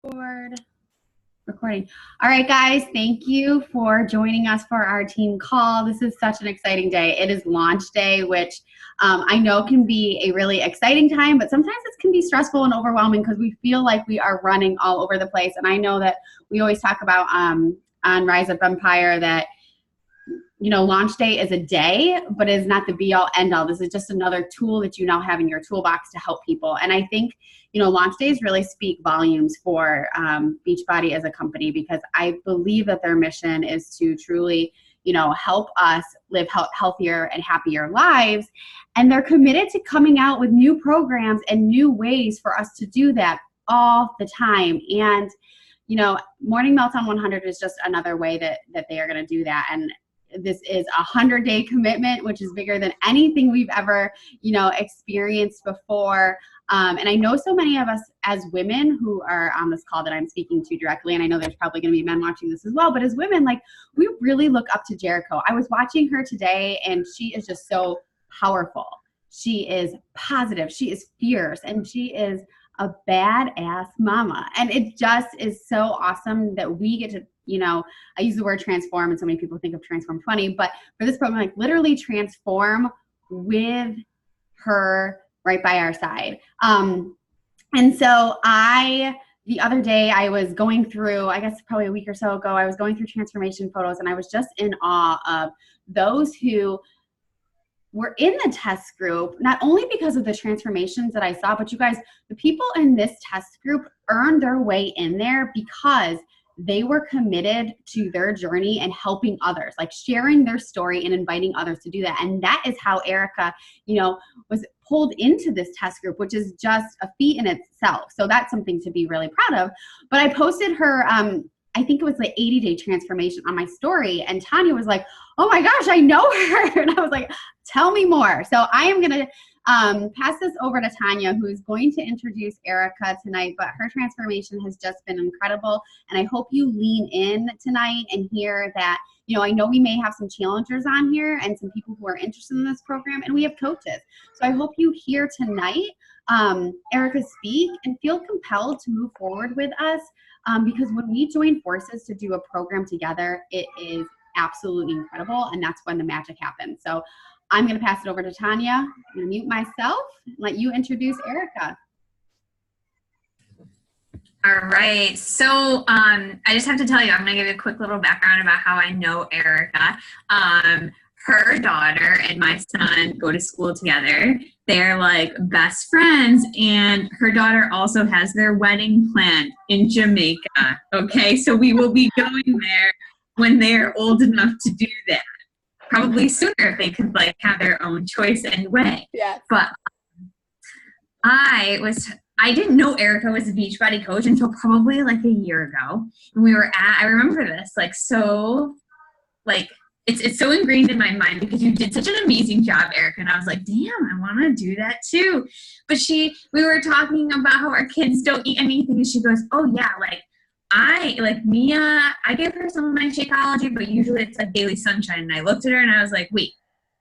Record. Recording. All right, guys, thank you for joining us for our team call. This is such an exciting day. It is launch day, which I know can be a really exciting time, but sometimes it can be stressful and overwhelming because we feel like we are running all over the place. And I know that we always talk about on Rise Up Empire that launch day is a day, but it is not the be all end all. This is just another tool that you now have in your toolbox to help people. And I think, launch days really speak volumes for Beachbody as a company, because I believe that their mission is to truly, help us live healthier and happier lives. And they're committed to coming out with new programs and new ways for us to do that all the time. And, Morning Meltdown 100 is just another way that they are going to do that. And this is a 100-day commitment, which is bigger than anything we've ever, experienced before. And I know so many of us as women who are on this call that I'm speaking to directly, and I know there's probably going to be men watching this as well, but as women, we really look up to Jericho. I was watching her today, and she is just so powerful. She is positive. She is fierce, and she is a badass mama. And it just is so awesome that we get to, I use the word transform, and so many people think of transform funny, but for this program, literally transform with her right by our side. And so the other day I was going through, I guess probably a week or so ago, I was going through transformation photos, and I was just in awe of those who were in the test group, not only because of the transformations that I saw, but you guys, the people in this test group earned their way in there because they were committed to their journey and helping others, sharing their story and inviting others to do that. And that is how Erica, was pulled into this test group, which is just a feat in itself. So that's something to be really proud of. But I posted her, I think it was 80-day transformation on my story. And Tanya was like, oh my gosh, I know her. And I was like, tell me more. So I am going to pass this over to Tanya, who's going to introduce Erica tonight, but her transformation has just been incredible. And I hope you lean in tonight and hear that, I know we may have some challengers on here and some people who are interested in this program, and we have coaches. So I hope you hear tonight Erica speak and feel compelled to move forward with us, because when we join forces to do a program together, it is absolutely incredible, and that's when the magic happens. So I'm going to pass it over to Tanya. I'm going to mute myself and let you introduce Erica. All right. So I just have to tell you, I'm going to give you a quick little background about how I know Erica. Her daughter and my son go to school together. They're best friends, and her daughter also has their wedding planned in Jamaica. Okay, so we will be going there when they're old enough to do that. Probably sooner if they could have their own choice and way. Yes. But I didn't know Erica was a Beachbody coach until probably a year ago. And I remember this it's so ingrained in my mind because you did such an amazing job, Erica. And I was like, damn, I want to do that too. But we were talking about how our kids don't eat anything. And she goes, oh yeah, Mia, I give her some of my Shakeology, but usually it's Daily Sunshine. And I looked at her and I was like, wait,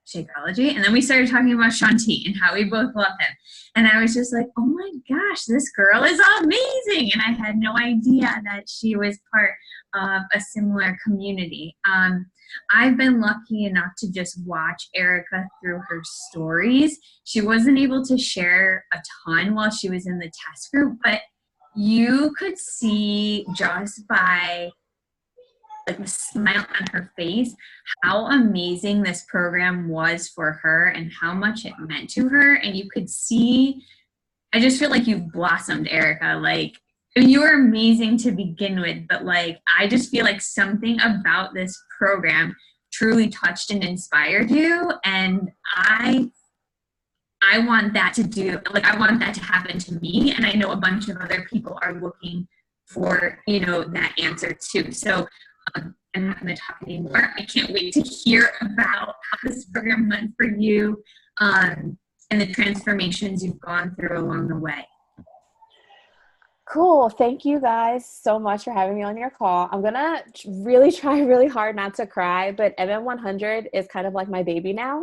Shakeology? And then we started talking about Shanti and how we both love him. And I was just like, oh my gosh, this girl is amazing. And I had no idea that she was part of a similar community. I've been lucky enough to just watch Erica through her stories. She wasn't able to share a ton while she was in the test group, but you could see just by the smile on her face how amazing this program was for her and how much it meant to her. And you could see, I just feel like you've blossomed, Erica. You were amazing to begin with, but I just feel like something about this program truly touched and inspired you. And I want that I want that to happen to me. And I know a bunch of other people are looking for, that answer too. So I'm not going to talk anymore. I can't wait to hear about how this program went for you, and the transformations you've gone through along the way. Cool. Thank you guys so much for having me on your call. I'm going to really try really hard not to cry, but MM100 is kind of like my baby now.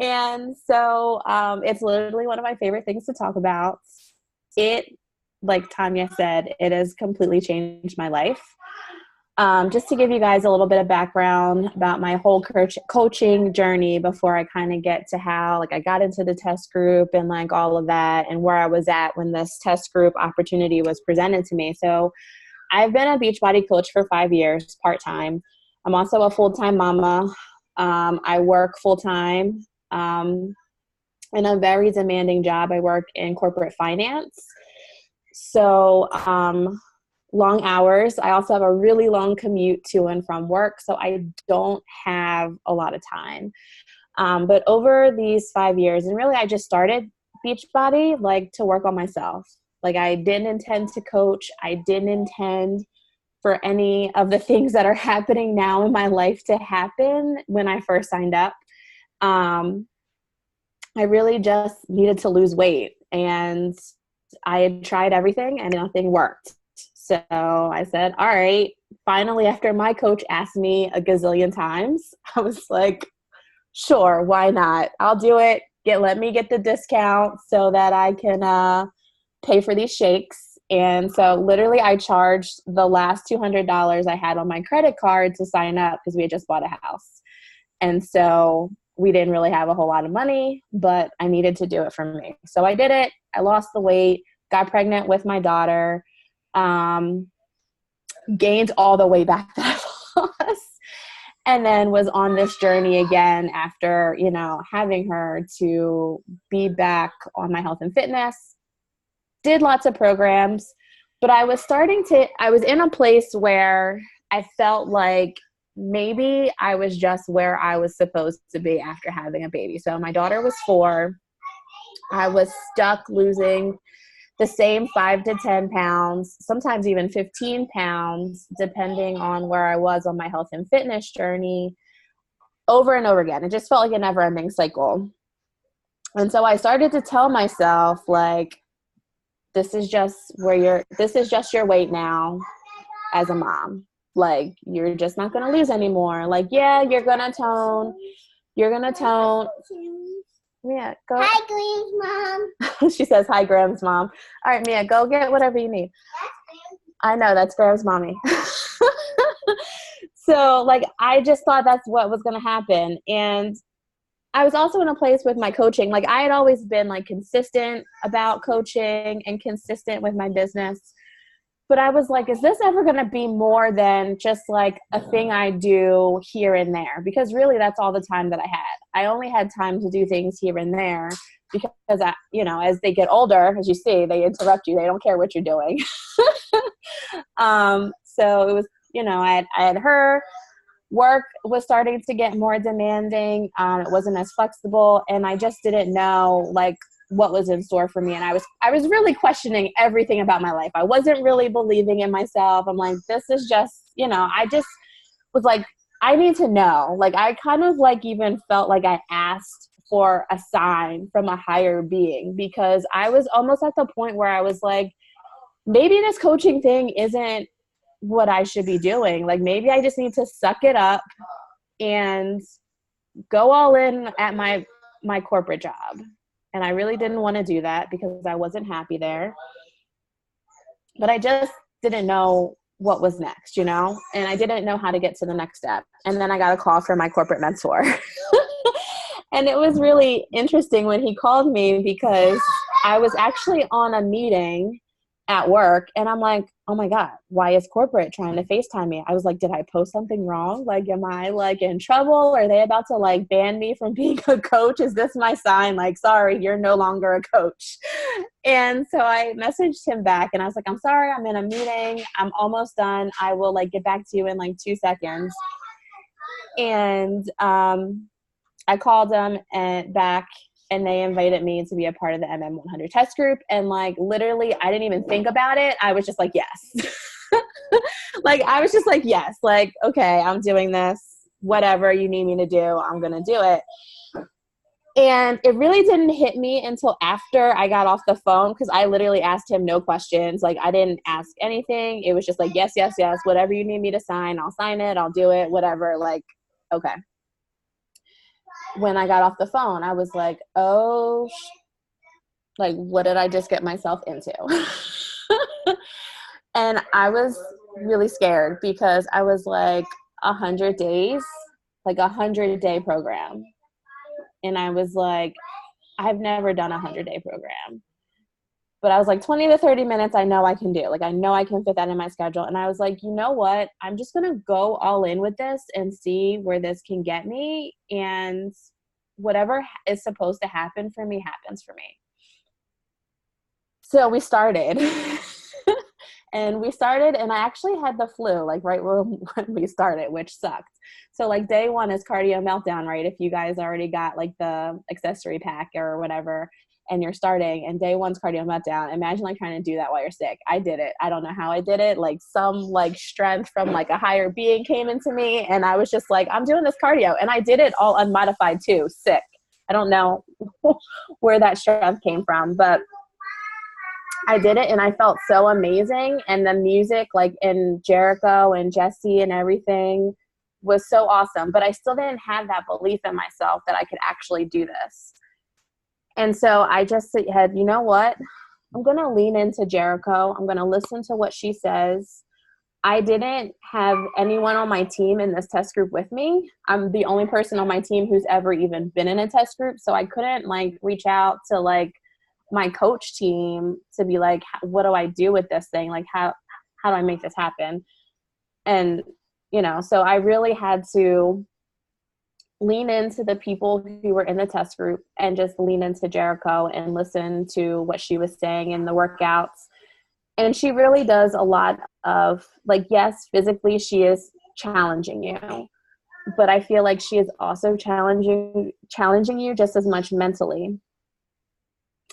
And so it's literally one of my favorite things to talk about. It like Tanya said, it has completely changed my life. Just to give you guys a little bit of background about my whole coaching journey before I kind of get to how like I got into the test group and like all of that and where I was at when this test group opportunity was presented to me. So I've been a Beachbody coach for 5 years, part-time. I'm also a full-time mama. I work full-time in a very demanding job. I work in corporate finance. So long hours. I also have a really long commute to and from work, so I don't have a lot of time. But over these 5 years, and really I just started Beachbody like to work on myself. Like I didn't intend to coach. I didn't intend for any of the things that are happening now in my life to happen when I first signed up. I really just needed to lose weight, and I had tried everything and nothing worked. So I said, all right, finally, after my coach asked me a gazillion times, I was like, sure, why not? I'll do it. Let me get the discount so that I can pay for these shakes. And so literally I charged the last $200 I had on my credit card to sign up because we had just bought a house. And so we didn't really have a whole lot of money, but I needed to do it for me. So I did it. I lost the weight, got pregnant with my daughter, gained all the way back that I lost, and then was on this journey again after, having her to be back on my health and fitness. Did lots of programs, but I was in a place where I felt like maybe I was just where I was supposed to be after having a baby. So my daughter was 4. I was stuck losing the same 5 to 10 pounds, sometimes even 15 pounds, depending on where I was on my health and fitness journey, over and over again. It just felt like a never-ending cycle. And so I started to tell myself, like, this is just your weight now as a mom. Like, you're just not going to lose anymore. Like, yeah, you're going to tone. Mia, go. Hi, Graham's mom. She says, hi, Graham's mom. All right, Mia, go get whatever you need. I know, that's Graham's mommy. So, like, I just thought that's what was going to happen. And I was also in a place with my coaching. Like, I had always been, like, consistent about coaching and consistent with my business. But I was like, is this ever going to be more than just like a thing I do here and there? Because really that's all the time that I had. I only had time to do things here and there because, as they get older, as you see, they interrupt you. They don't care what you're doing. So it was, I had her. Work was starting to get more demanding. It wasn't as flexible. And I just didn't know, like, what was in store for me. And I was really questioning everything about my life. I wasn't really believing in myself. I'm like, this is just, I just was like, I need to know. Like, I kind of like even felt like I asked for a sign from a higher being, because I was almost at the point where I was like, maybe this coaching thing isn't what I should be doing. Like, maybe I just need to suck it up and go all in at my corporate job. And I really didn't want to do that because I wasn't happy there. But I just didn't know what was next, and I didn't know how to get to the next step. And then I got a call from my corporate mentor. And it was really interesting when he called me, because I was actually on a meeting at work, and I'm like, oh my God, why is corporate trying to FaceTime me? I was like, did I post something wrong? Like, am I like in trouble? Are they about to like ban me from being a coach? Is this my sign? Like, sorry, you're no longer a coach. And so I messaged him back and I was like, I'm sorry, I'm in a meeting. I'm almost done. I will like get back to you in like 2 seconds. And I called them back, and they invited me to be a part of the MM100 test group. And like, literally, I didn't even think about it. I was just like, yes. Like, I was just like, yes, like, okay, I'm doing this. Whatever you need me to do, I'm going to do it. And it really didn't hit me until after I got off the phone, because I literally asked him no questions. Like, I didn't ask anything. It was just like, yes, yes, yes. Whatever you need me to sign, I'll sign it. I'll do it. Whatever. Like, okay. When I got off the phone, I was like, oh, like, what did I just get myself into? And I was really scared because I was like 100 days, like 100-day program. And I was like, I've never done a 100-day program. But I was like, 20 to 30 minutes, I know I can do. Like, I know I can fit that in my schedule. And I was like, you know what? I'm just going to go all in with this and see where this can get me. And whatever is supposed to happen for me happens for me. So we started. And I actually had the flu, like right when we started, which sucked. So like day one is cardio meltdown, right? If you guys already got like the accessory pack or whatever, and you're starting, and day one's cardio meltdown. Imagine like trying to do that while you're sick. I did it. I don't know how I did it. Like some like strength from like a higher being came into me, and I was just like, I'm doing this cardio. And I did it all unmodified too, sick. I don't know where that strength came from, but I did it and I felt so amazing. And the music, like in Jericho and Jesse and everything, was so awesome. But I still didn't have that belief in myself that I could actually do this. And so I just said, you know what? I'm going to lean into Jericho. I'm going to listen to what she says. I didn't have anyone on my team in this test group with me. I'm the only person on my team who's ever even been in a test group. So I couldn't like reach out to like my coach team to be like, what do I do with this thing? Like, how do I make this happen? And, you know, so I really had to lean into the people who were in the test group and just lean into Jericho and listen to what she was saying in the workouts. And she really does a lot of like, yes, physically she is challenging you, but I feel like she is also challenging you just as much mentally.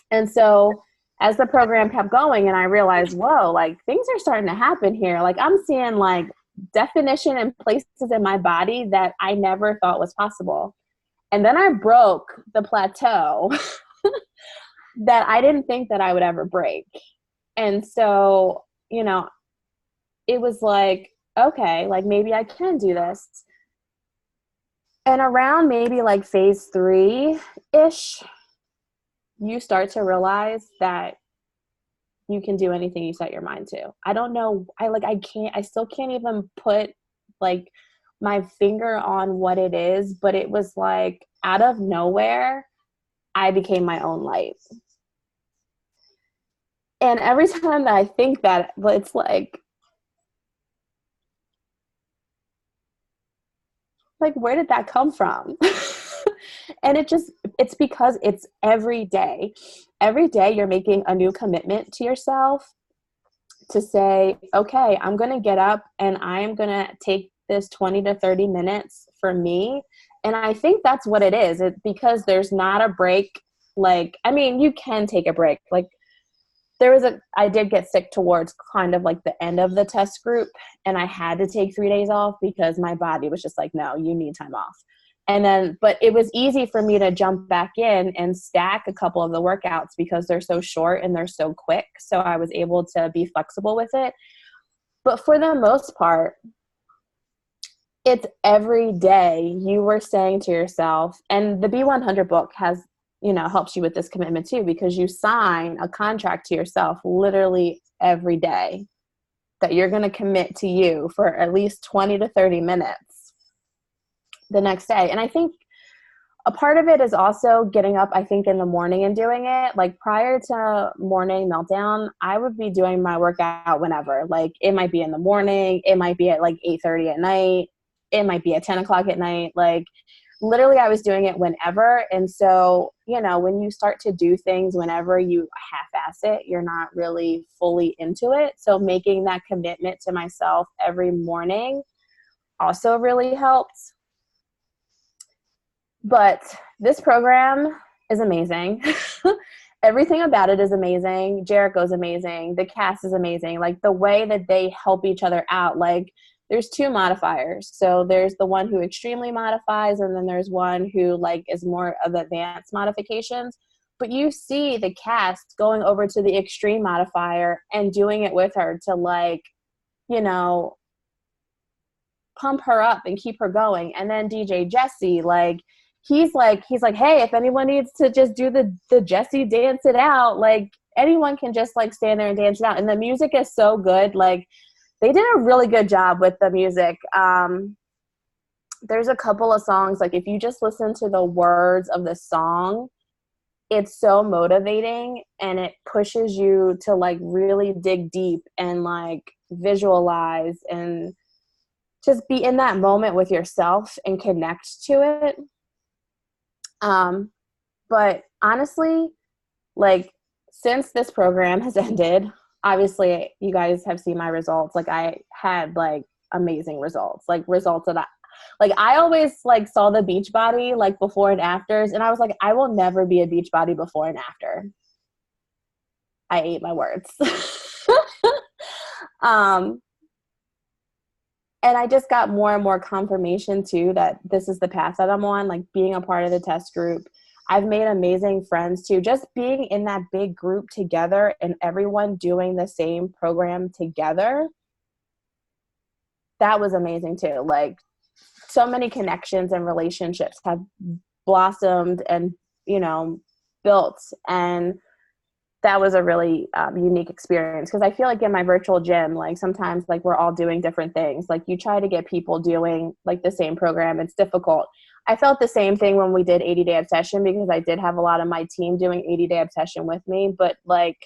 And so as the program kept going and I realized, whoa, like things are starting to happen here. Like I'm seeing like definition and places in my body that I never thought was possible. And then I broke the plateau that I didn't think that I would ever break. And so, you know, it was like, okay, like maybe I can do this. And around maybe like phase 3-ish, you start to realize that you can do anything you set your mind to. I don't know. I still can't even put like my finger on what it is, but it was like out of nowhere, I became my own light. And every time that I think that, it's like, where did that come from? And it's because it's every day. Every day you're making a new commitment to yourself to say, okay, I'm going to get up and I'm going to take this 20 to 30 minutes for me. And I think that's what it is. Because there's not a break. Like, I mean, you can take a break. Like, I did get sick towards kind of like the end of the test group, and I had to take 3 days off because my body was just like, no, you need time off. And then, but it was easy for me to jump back in and stack a couple of the workouts because they're so short and they're so quick. So I was able to be flexible with it. But for the most part, it's every day you were saying to yourself, and the B100 book has, helps you with this commitment too, because you sign a contract to yourself literally every day that you're going to commit to you for at least 20 to 30 minutes the next day. And I think a part of it is also getting up, I think, in the morning and doing it. Like prior to morning meltdown, I would be doing my workout whenever. Like it might be in the morning, it might be at like 8:30 at night, it might be at 10 o'clock at night. Like literally I was doing it whenever. And so, when you start to do things whenever you half-ass it, you're not really fully into it. So making that commitment to myself every morning also really helped. But this program is amazing. Everything about it is amazing. Jericho's amazing. The cast is amazing. Like the way that they help each other out, like there's 2 modifiers. So there's the one who extremely modifies, and then there's one who like is more of advanced modifications. But you see the cast going over to the extreme modifier and doing it with her to like, pump her up and keep her going. And then DJ Jesse, he's like, hey, if anyone needs to just do the Jesse dance it out, like anyone can just like stand there and dance it out. And the music is so good. Like they did a really good job with the music. There's a couple of songs, like if you just listen to the words of the song, it's so motivating and it pushes you to like really dig deep and like visualize and just be in that moment with yourself and connect to it. But honestly, like since this program has ended, obviously you guys have seen my results. Like I had like amazing results, like results that I always like saw the Beachbody like before and afters, and I was like, I will never be a Beachbody before and after. I ate my words. And I just got more and more confirmation too that this is the path that I'm on, like being a part of the test group. I've made amazing friends too. Just being in that big group together and everyone doing the same program together, that was amazing too. Like so many connections and relationships have blossomed and, you know, built. And that was a really unique experience, because I feel like in my virtual gym, like sometimes like we're all doing different things. Like you try to get people doing like the same program, it's difficult. I felt the same thing when we did 80-day obsession, because I did have a lot of my team doing 80-day obsession with me, but like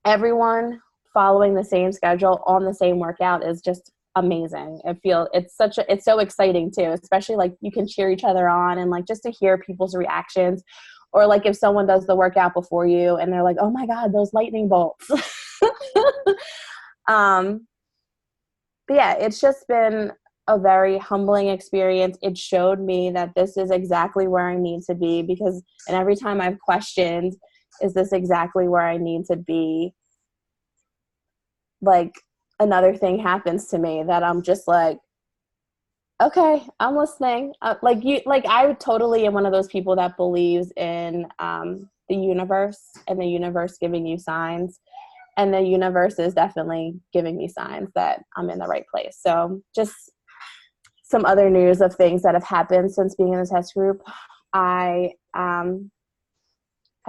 everyone following the same schedule on the same workout is just amazing. It's so exciting too, especially like you can cheer each other on and like just to hear people's reactions. Or like if someone does the workout before you and they're like, oh my God, those lightning bolts. But yeah, it's just been a very humbling experience. It showed me that this is exactly where I need to be, because, and every time I've questioned, is this exactly where I need to be? Like another thing happens to me that I'm just like, okay, I'm listening. I totally am one of those people that believes in the universe and the universe giving you signs. And the universe is definitely giving me signs that I'm in the right place. So just some other news of things that have happened since being in the test group. I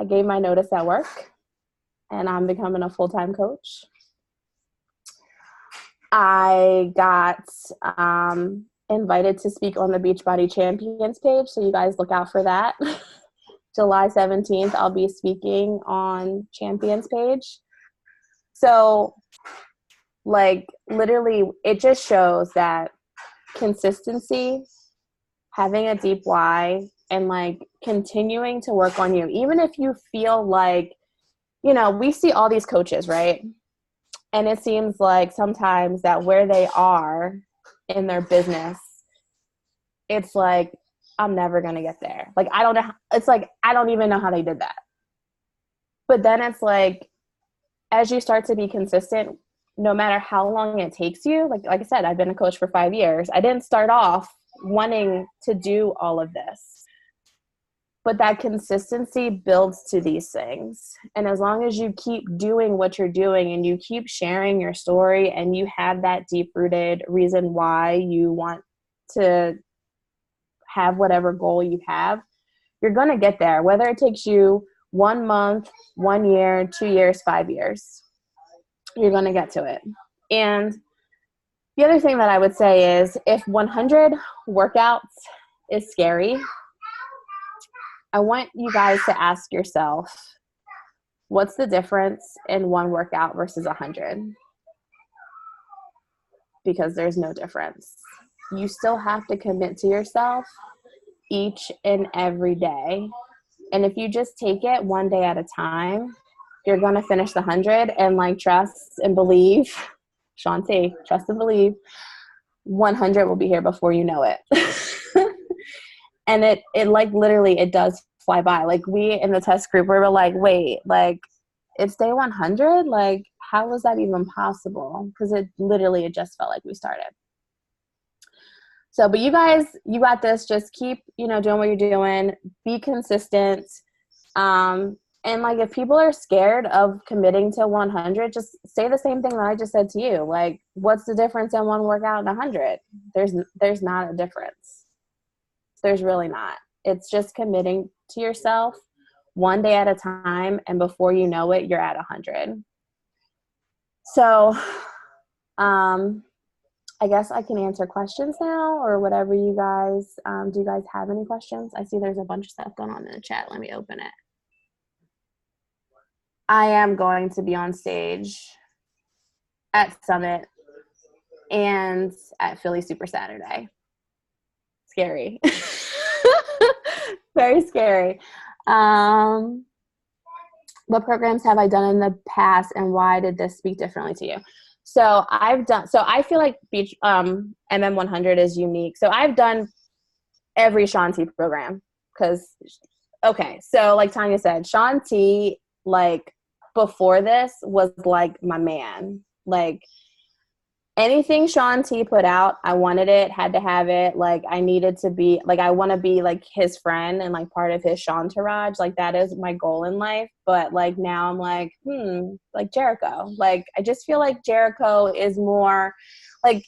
gave my notice at work and I'm becoming a full-time coach. I got invited to speak on the Beachbody Champions page, so you guys look out for that. July 17th, I'll be speaking on Champions page. So, like, literally, it just shows that consistency, having a deep why, and, like, continuing to work on you. Even if you feel like, you know, we see all these coaches, right? And it seems like sometimes that where they are in their business, it's like, I'm never going to get there. Like, I don't know. It's like, I don't even know how they did that. But then it's like, as you start to be consistent, no matter how long it takes you, like I said, I've been a coach for 5 years. I didn't start off wanting to do all of this. But that consistency builds to these things. And as long as you keep doing what you're doing and you keep sharing your story and you have that deep-rooted reason why you want to have whatever goal you have, you're going to get there, whether it takes you 1 month, 1 year, 2 years, 5 years. You're going to get to it. And the other thing that I would say is if 100 workouts is scary, I want you guys to ask yourself, what's the difference in one workout versus 100? Because there's no difference. You still have to commit to yourself each and every day. And if you just take it one day at a time, you're going to finish the 100 and like trust and believe, Shanti, trust and believe, 100 will be here before you know it. And it like literally it does fly by. Like we in the test group, we were like, wait, like it's day 100? Like how was that even possible? Because it just felt like we started. So, but you guys, you got this. Just keep, doing what you're doing. Be consistent. And like if people are scared of committing to 100, just say the same thing that I just said to you. Like, what's the difference in one workout and 100? There's not a difference. There's really not. It's just committing to yourself, one day at a time, and before you know it, you're at 100. So I guess I can answer questions now, or whatever you guys, do you guys have any questions? I see there's a bunch of stuff going on in the chat. Let me open it. I am going to be on stage at Summit and at Philly Super Saturday. Scary. Very scary. What programs have I done in the past, and why did this speak differently to you? So I feel like Beach MM100 is unique. So I've done every Shaun T program because, okay, so like Tanya said, Shaun T, like before this, was like my man. Like anything Shaun T put out, I wanted it, had to have it. Like I needed to be, like I want to be like his friend and like part of his Shauntourage. Like that is my goal in life. But like now I'm like, like Jericho. Like I just feel like Jericho is more like,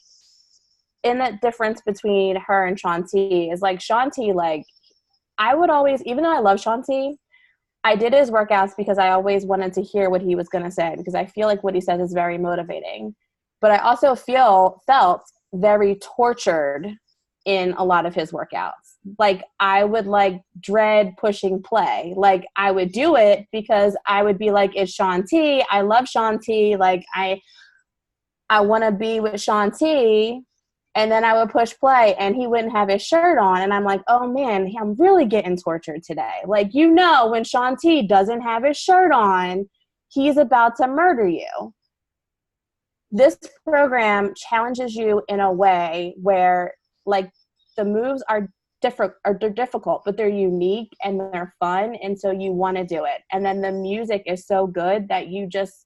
in the difference between her and Shaun T is like Shaun T, like I would always, even though I love Shaun T, I did his workouts because I always wanted to hear what he was going to say, because I feel like what he says is very motivating. But I also felt very tortured in a lot of his workouts. Like I would like dread pushing play. Like I would do it because I would be like, it's Shaun T. I love Shaun T. Like I want to be with Shaun T. And then I would push play and he wouldn't have his shirt on. And I'm like, oh man, I'm really getting tortured today. Like, you know, when Shaun T doesn't have his shirt on, he's about to murder you. This program challenges you in a way where like the moves are different, or they're difficult, but they're unique and they're fun. And so you want to do it. And then the music is so good that you just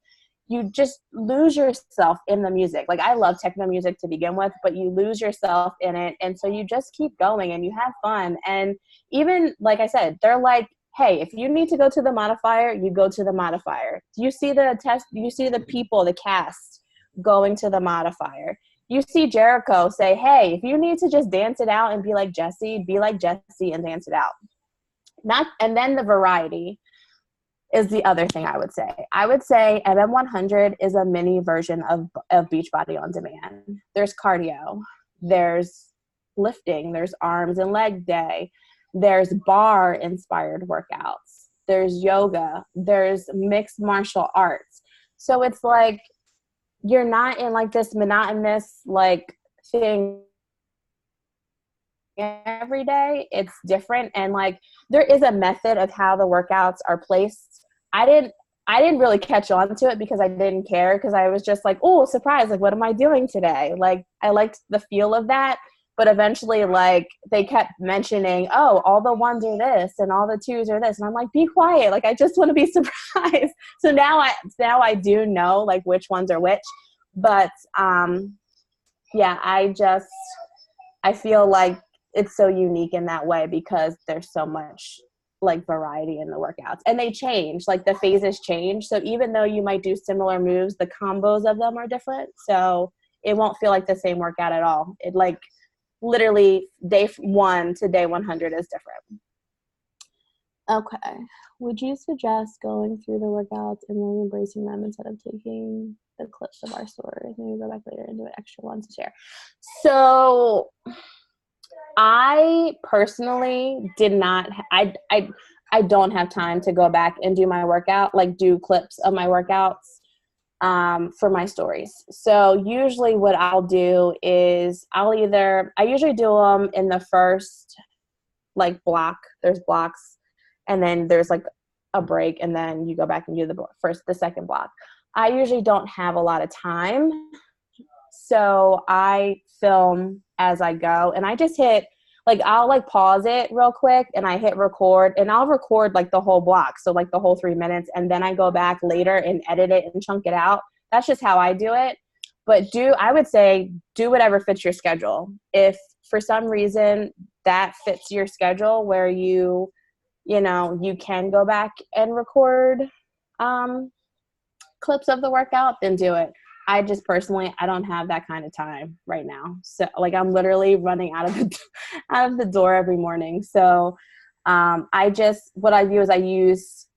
lose yourself in the music. Like I love techno music to begin with, but you lose yourself in it. And so you just keep going and you have fun. And even, like I said, they're like, hey, if you need to go to the modifier, you go to the modifier. You see the people, the cast going to the modifier. You see Jericho say, hey, if you need to just dance it out and be like Jesse and dance it out. And then the variety is the other thing I would say. I would say MM100 is a mini version of Beachbody On Demand. There's cardio, there's lifting, there's arms and leg day, there's bar inspired workouts, there's yoga, there's mixed martial arts. So it's like you're not in like this monotonous like thing every day. It's different, and like there is a method of how the workouts are placed. I didn't really catch on to it because I didn't care, because I was just like, oh, surprise, like what am I doing today? Like I liked the feel of that, but eventually like they kept mentioning, oh, all the ones are this and all the twos are this, and I'm like, be quiet, like I just want to be surprised. So now I do know like which ones are which. But yeah, I feel like it's so unique in that way because there's so much like variety in the workouts, and they change, like the phases change. So even though you might do similar moves, the combos of them are different. So it won't feel like the same workout at all. It like literally day 1 to day 100 is different. Okay. Would you suggest going through the workouts and really embracing them instead of taking the clips of our stories? Maybe go back later and do an extra one to share. So I personally did not, I don't have time to go back and do my workout, like do clips of my workouts for my stories. So usually what I'll do is I usually do them in the first like block. There's blocks, and then there's like a break, and then you go back and do the second block. I usually don't have a lot of time, so I film as I go, and I just hit, like I'll like pause it real quick and I hit record, and I'll record like the whole block, so like the whole 3 minutes, and then I go back later and edit it and chunk it out. That's just how I do it. But I would say do whatever fits your schedule. If for some reason that fits your schedule where you can go back and record clips of the workout, then do it. I just personally, I don't have that kind of time right now. So like I'm literally running out of the door every morning. So What I do is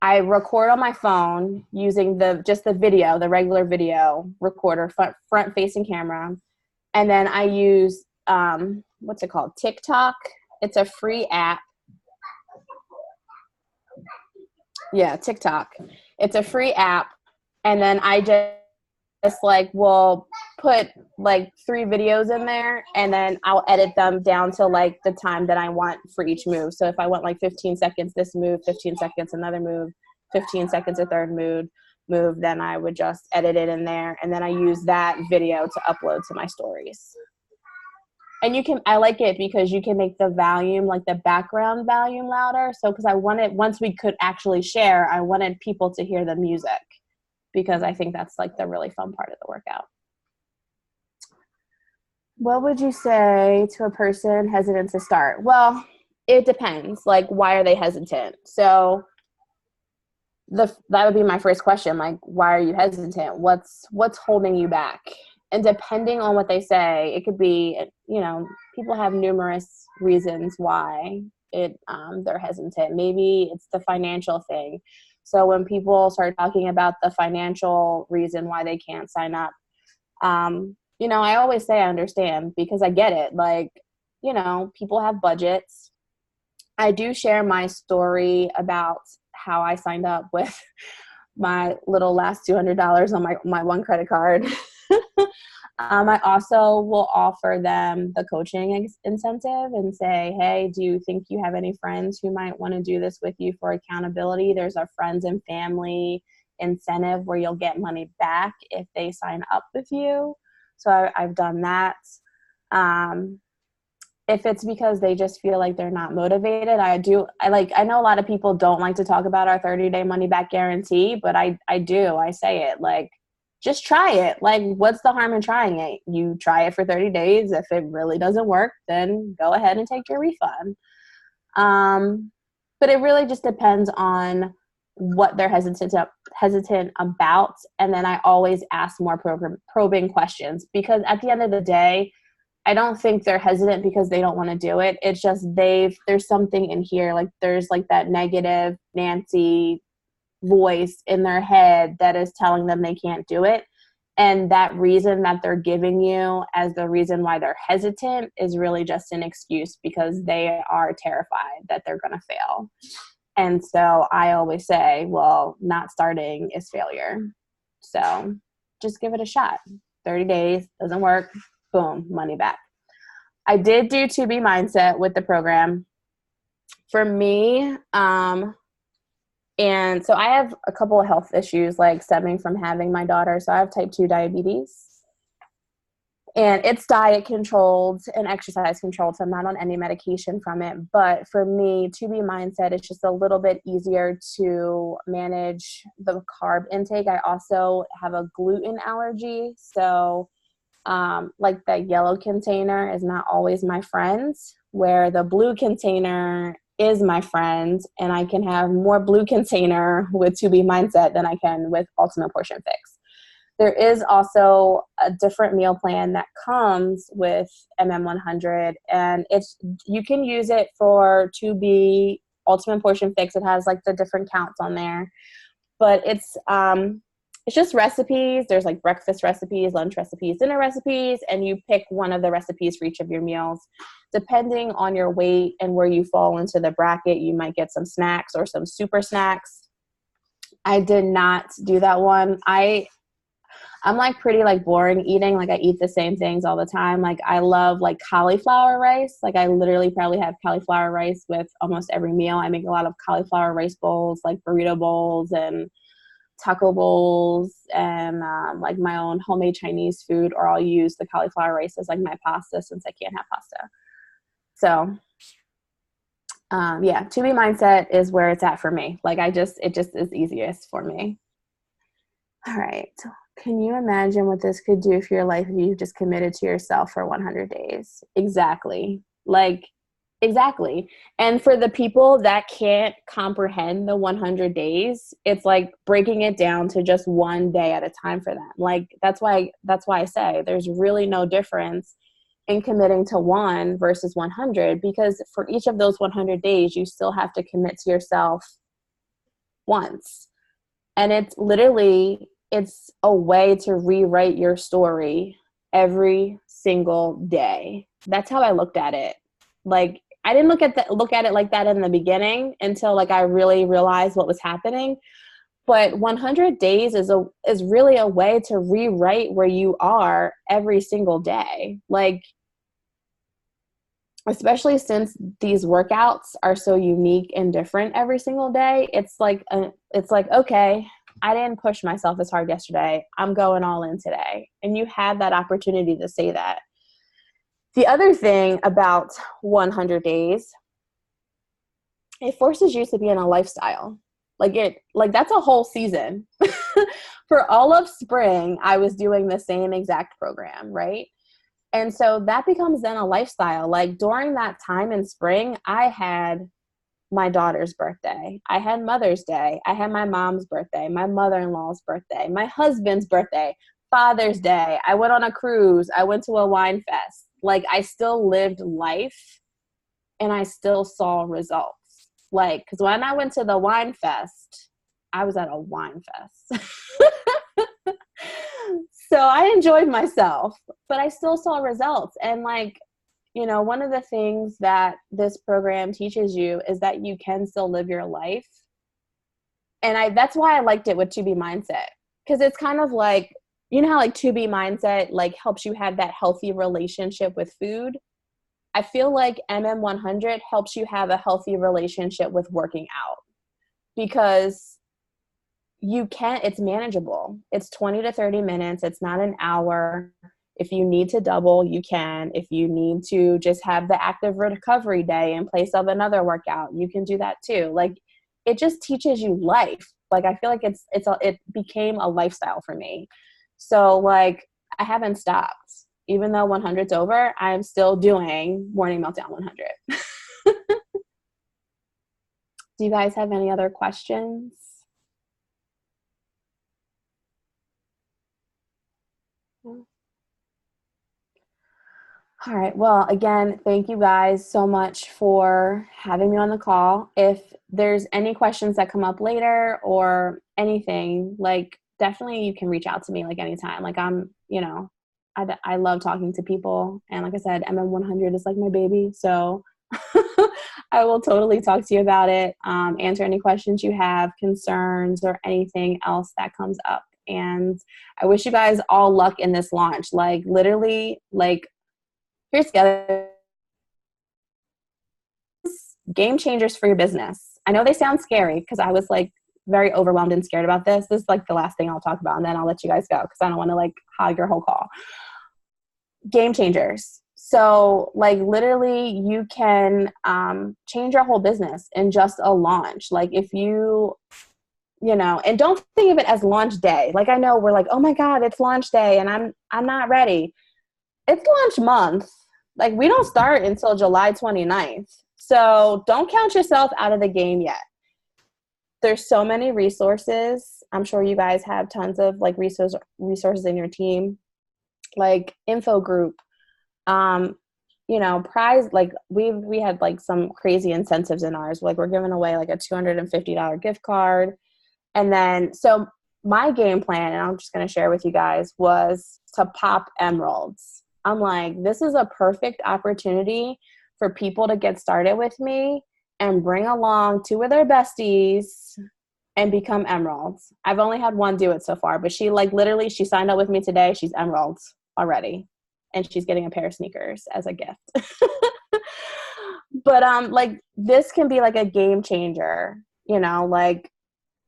I record on my phone using the video, the regular video recorder, front facing camera. And then I use, what's it called? TikTok. It's a free app. Yeah, TikTok. It's a free app. And then I just like will put like 3 videos in there, and then I'll edit them down to like the time that I want for each move. So if I want like 15 seconds this move, 15 seconds another move, 15 seconds a third move, then I would just edit it in there, and then I use that video to upload to my stories. And I like it because you can make the volume, like the background volume, louder. So because once we could actually share, I wanted people to hear the music, because I think that's like the really fun part of the workout. What would you say to a person hesitant to start? Well, it depends. Like, why are they hesitant? So that would be my first question. Like, why are you hesitant? What's holding you back? And depending on what they say, it could be, people have numerous reasons why they're hesitant. Maybe it's the financial thing. So when people start talking about the financial reason why they can't sign up, I always say I understand, because I get it. Like, people have budgets. I do share my story about how I signed up with my little last $200 on my one credit card. I also will offer them the coaching incentive and say, hey, do you think you have any friends who might want to do this with you for accountability? There's a friends and family incentive where you'll get money back if they sign up with you. So I've done that. If it's because they just feel like they're not motivated, I know a lot of people don't like to talk about our 30-day money back guarantee, but I say it, like, just try it. Like, what's the harm in trying it? You try it for 30 days. If it really doesn't work, then go ahead and take your refund. But it really just depends on what they're hesitant about. And then I always ask more probing questions, because at the end of the day, I don't think they're hesitant because they don't want to do it. It's just there's something in here, like there's like that negative Nancy voice in their head that is telling them they can't do it. And that reason that they're giving you as the reason why they're hesitant is really just an excuse, because they are terrified that they're going to fail. And so I always say, well, not starting is failure. So just give it a shot. 30 days, doesn't work, boom, money back. I did do 2B Mindset with the program. For me, and so I have a couple of health issues, like stemming from having my daughter. So I have type 2 diabetes, and it's diet controlled and exercise controlled. So I'm not on any medication from it. But for me, 2B Mindset is just a little bit easier to manage the carb intake. I also have a gluten allergy. So like the yellow container is not always my friend, where the blue container is my friend, and I can have more blue container with 2B Mindset than I can with Ultimate Portion Fix. There is also a different meal plan that comes with MM100, and you can use it for 2B Ultimate Portion Fix. It has like the different counts on there, but it's just recipes. There's like breakfast recipes, lunch recipes, dinner recipes, and you pick one of the recipes for each of your meals. Depending on your weight and where you fall into the bracket, you might get some snacks or some super snacks. I did not do that one. I'm like pretty like boring eating. Like I eat the same things all the time. Like I love like cauliflower rice. Like I literally probably have cauliflower rice with almost every meal. I make a lot of cauliflower rice bowls, like burrito bowls and taco bowls, and like my own homemade Chinese food, or I'll use the cauliflower rice as like my pasta since I can't have pasta. So yeah, 2B Mindset is where it's at for me. Like it just is easiest for me. All right. Can you imagine what this could do for your life if you just committed to yourself for 100 days? Exactly. Like, exactly. And for the people that can't comprehend the 100 days, it's like breaking it down to just one day at a time for them. Like, that's why I say there's really no difference in committing to 1 versus 100, because for each of those 100 days, you still have to commit to yourself once. And it's literally, it's a way to rewrite your story every single day. That's how I looked at it. Like, I didn't look at it like that in the beginning until like I really realized what was happening. But 100 days is really a way to rewrite where you are every single day. Like, especially since these workouts are so unique and different every single day, it's like, okay, I didn't push myself as hard yesterday. I'm going all in today. And you have that opportunity to say that. The other thing about 100 days, it forces you to be in a lifestyle. Like that's a whole season. For all of spring, I was doing the same exact program, right? And so that becomes then a lifestyle. Like during that time in spring, I had my daughter's birthday. I had Mother's Day. I had my mom's birthday, my mother-in-law's birthday, my husband's birthday, Father's Day. I went on a cruise. I went to a wine fest. Like, I still lived life and I still saw results. Like, because when I went to the wine fest, I was at a wine fest. So I enjoyed myself, but I still saw results. And like, you know, one of the things that this program teaches you is that you can still live your life. And that's why I liked it with 2B Mindset, because it's kind of like, you know how like 2B Mindset like helps you have that healthy relationship with food. I feel like MM100 helps you have a healthy relationship with working out, because it's manageable. It's 20 to 30 minutes. It's not an hour. If you need to double, you can. If you need to just have the active recovery day in place of another workout, you can do that too. Like, it just teaches you life. Like, I feel like it became a lifestyle for me. So like, I haven't stopped. Even though 100's over, I'm still doing Morning Meltdown 100. Do you guys have any other questions? All right. Well, again, thank you guys so much for having me on the call. If there's any questions that come up later or anything, like, definitely you can reach out to me like anytime. Like, I love talking to people. And like I said, MM100 is like my baby. So I will totally talk to you about it, answer any questions you have, concerns, or anything else that comes up. And I wish you guys all luck in this launch. Like, literally, like, here's together. Game changers for your business. I know they sound scary because I was like very overwhelmed and scared about this. This is like the last thing I'll talk about, and then I'll let you guys go because I don't want to like hog your whole call. Game changers. So like, literally you can change your whole business in just a launch. Like, if you know, and don't think of it as launch day. Like, I know we're like, oh my God, it's launch day and I'm not ready. It's launch month. Like, we don't start until July 29th. So don't count yourself out of the game yet. There's so many resources. I'm sure you guys have tons of like resources in your team, like info group, you know, prize, like we had like some crazy incentives in ours. Like, we're giving away like a $250 gift card. And then, so my game plan, and I'm just going to share with you guys, was to pop emeralds. I'm like, this is a perfect opportunity for people to get started with me and bring along 2 of their besties and become emeralds. I've only had one do it so far, but she like literally, she signed up with me today. She's emeralds already. And she's getting a pair of sneakers as a gift. But like, this can be like a game changer, you know, like,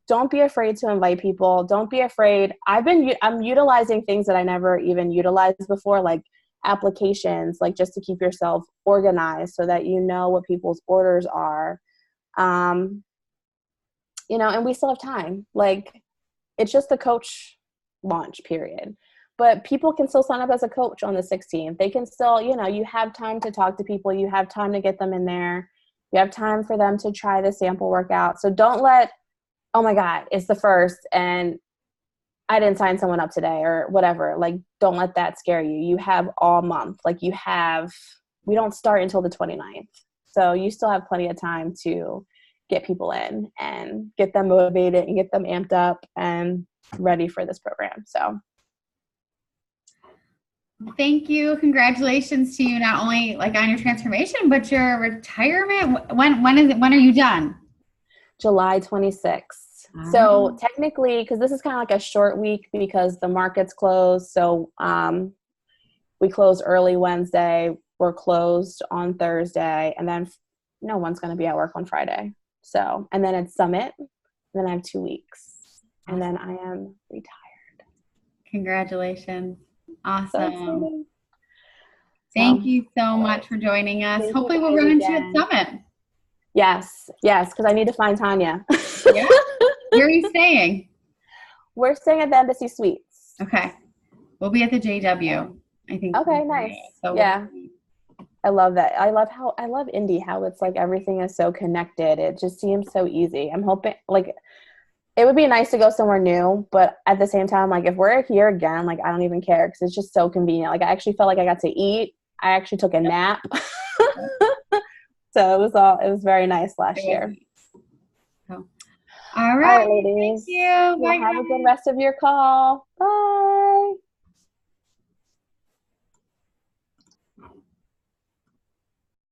don't be afraid to invite people. Don't be afraid. I'm utilizing things that I never even utilized before, like applications, like just to keep yourself organized so that you know what people's orders are. You know, and we still have time. Like, it's just a coach launch period. But people can still sign up as a coach on the 16th. They can still, you know, you have time to talk to people. You have time to get them in there. You have time for them to try the sample workout. So don't let, oh my God, it's the first and I didn't sign someone up today or whatever. Like, don't let that scare you. You have all month. Like, we don't start until the 29th. So you still have plenty of time to get people in and get them motivated and get them amped up and ready for this program. So thank you. Congratulations to you, not only like on your transformation, but your retirement. When are you done? July 26th. So technically, because this is kind of like a short week because the market's closed. So we closed early Wednesday. We're closed on Thursday. And then no one's going to be at work on Friday. So, and then it's Summit. And then I have 2 weeks. And then I am retired. Congratulations. Awesome. So exciting. Thank you so much for joining us. Thank Hopefully you we'll run into you again. at Summit. Yes, because I need to find Tanya. Yeah. Where are you staying? We're staying at the Embassy Suites. Okay. We'll be at the JW, I think. Okay, nice. So yeah. I love that. I love Indy, how it's like everything is so connected. It just seems so easy. I'm hoping, like, it would be nice to go somewhere new, but at the same time, like, if we're here again, like, I don't even care because it's just so convenient. Like, I actually felt like I got to eat. I actually took a nap. So it was very nice last year. All right, ladies. thank you. Well, have a good rest of your call. Bye.